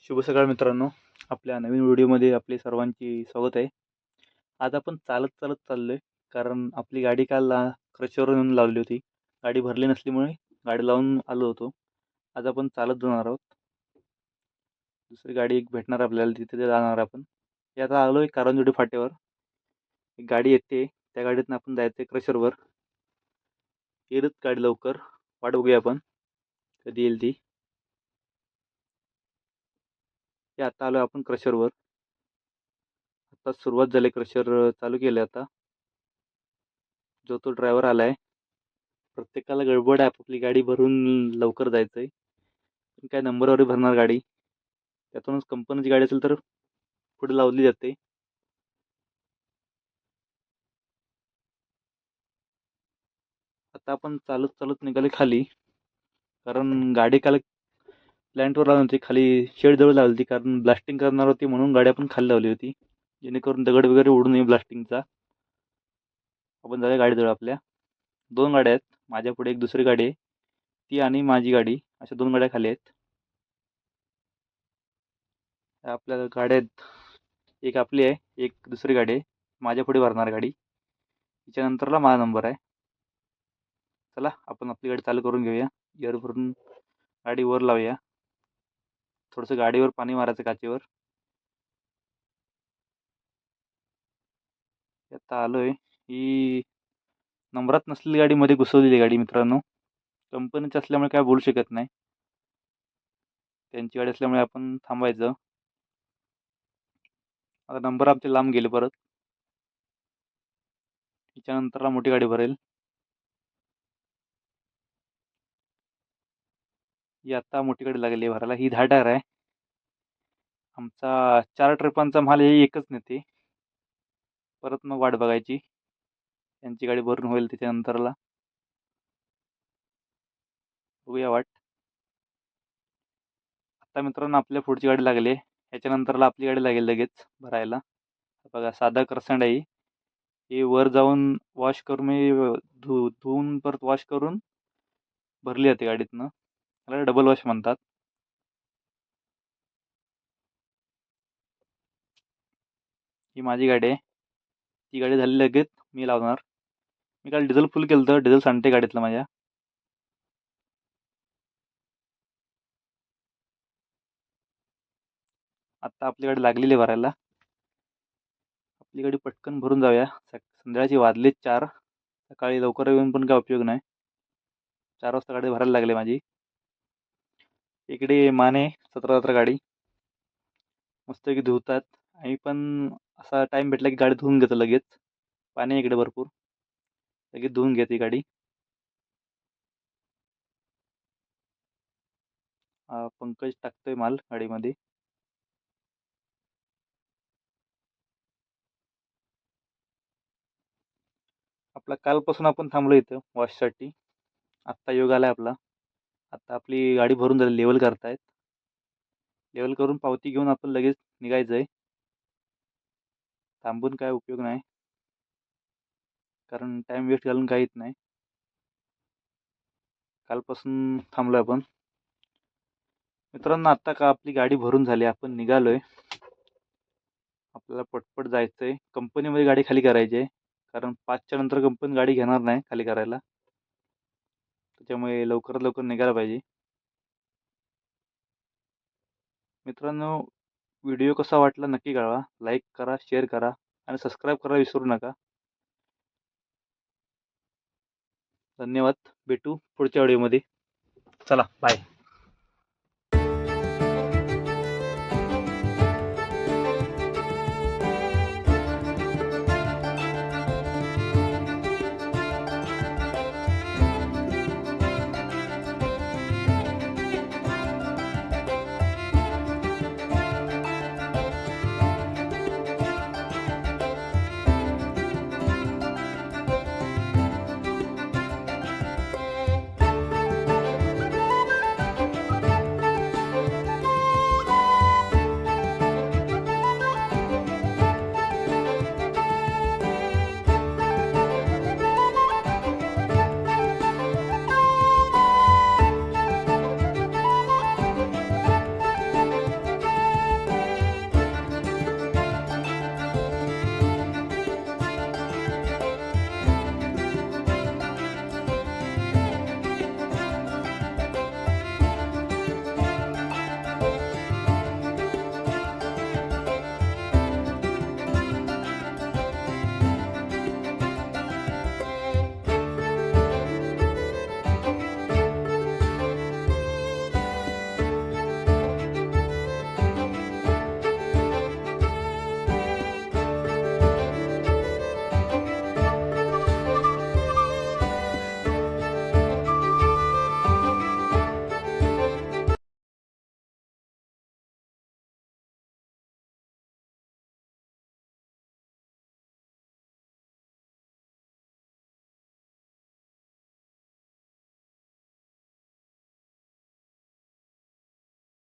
शुभ सकाळ मित्रांनो. आपल्या नवीन व्हिडिओमध्ये आपले सर्वांचे स्वागत आहे. आज आपण चालत चालत चाललोय, कारण आपली गाडी काल क्रशवर नेऊन लावली होती. गाडी भरली नसल्यामुळे गाडी लावून आलो होतो. आज आपण चालत जाणार आहोत. दुसरी गाडी एक भेटणार आपल्याला, तिथे जाणार आपण. हे आता आलोय कारंजोडी फाट्यावर. एक गाडी येते, त्या गाडीतनं आपण जायचं क्रशरवर. येईलच गाडी लवकर, वाट बघूया आपण कधी येईल ती. हे आता आलोय आपण क्रशरवर. आता सुरुवात झाली, क्रशर चालू केले आता. जो तो ड्रायव्हर आलाय. प्रत्येकाला गडबड आहे, आपली गाडी भरून लवकर जायचंय. पण काय नंबरवर भरणार गाडी, त्यातूनच कंपनीची गाडी असेल तर पुढे लावली जाते. आता आपण चालत चालत निघाले खाली, कारण गाडी काल प्लॅन्टवर लावली होती, खाली शेड जवळ लावली होती, कारण ब्लास्टिंग करणार होती म्हणून गाडी आपण खाली लावली होती, जेणेकरून दगड वगैरे उडू नये ब्लास्टिंगचा. आपण जाऊया गाडीजवळ आपल्या. दोन गाड्या आहेत, माझ्या पुढे एक दुसरी गाडी आहे, ती आणि माझी गाडी, अशा दोन गाड्या खाली आहेत. आपल्या गाड्या आहेत, एक आपली आहे, एक दुसरी गाडी आहे. माझ्या पुढे भरणार गाडी, तिच्यानंतरला माझा नंबर आहे. चला आपण आपली गाडी चालू करून घेऊया. गिअर भरून गाडी वर लावूया. थोडंसं गाडीवर पाणी मारायचं काचेवर. आता आलोय. ही नंबरात नसलेली गाडी मध्ये घुसवलेली गाडी मित्रांनो. कंपनीची असल्यामुळे काय बोलू शकत नाही, त्यांची गाडी असल्यामुळे आपण थांबायचं. आता नंबर आमचे लांब गेले परत. त्याच्यानंतरला मोठी गाडी भरेल. ही आता मोठी गाडी लागली भरायला. ही 10 टायर आहे. आमचा 4 ट्रिपांचा माल हे एकच नेते. परत मग वाट बघायची, त्यांची गाडी भरून होईल त्याच्यानंतरला. बघूया वाट. आता मित्रांनो आपल्या पुढची गाडी लागली, ह्याच्यानंतरला आपली गाडी लागेल लगेच भरायला. बघा साधा करसंड आहे. हे वर जाऊन वॉश करून मी धुवून परत वॉश करून भरली जाते गाडीतनं. त्याला डबल वॉश म्हणतात. ही माझी गाडी आहे. ती गाडी झाली लगेच मी लावणार. मी काल डिझेल फुल केलं तर डिझेल सांडते गाडीतलं माझ्या. आत्ता आपली गाडी लागलेली भरायला. आपली गाडी पटकन भरून जाऊया. संध्याकाळची वाजलेच 4. सकाळी लवकर येऊन पण काय उपयोग नाही. 4 वाजता गाडी भरायला लागली माझी. इकडे माने 17 गाडी मस्तपैकी धुवतात. आणि पण असा टाइम भेटला की गाडी धुवून घेतो लगेच. पाणी इकडे भरपूर, लगेच धुवून घेते गाडी. पंकज टाकतोय माल गाडीमध्ये. आपला कालपासून आपण थांबलो इथं वॉशसाठी. आत्ता योग आलाय आपला. आता आपली गाडी भरून झाली, लेवल करतायत. लेवल करून पावती घेऊन आपण लगेच निघायचंय. थांबून काय उपयोग नाही, कारण टाइम वेस्ट घालून काहीच नाही. कालपासून थांबलोय आपण. मित्रांनो आता का आपली गाडी भरून झाली, आपण निघालोय. आपल्याला पटपट जायचंय. कंपनीमध्ये गाडी खाली करायची आहे, कारण 5च्या नंतर कंपनी गाडी घेणार नाही खाली करायला. त्याच्यामुळे लवकरात लवकर निघायला पाहिजे. मित्रांनो व्हिडिओ कसा वाटला नक्की कळवा. लाईक करा, शेअर करा आणि सबस्क्राईब करायला विसरू नका. धन्यवाद. भेटू पुढच्या व्हिडिओमध्ये. चला बाय.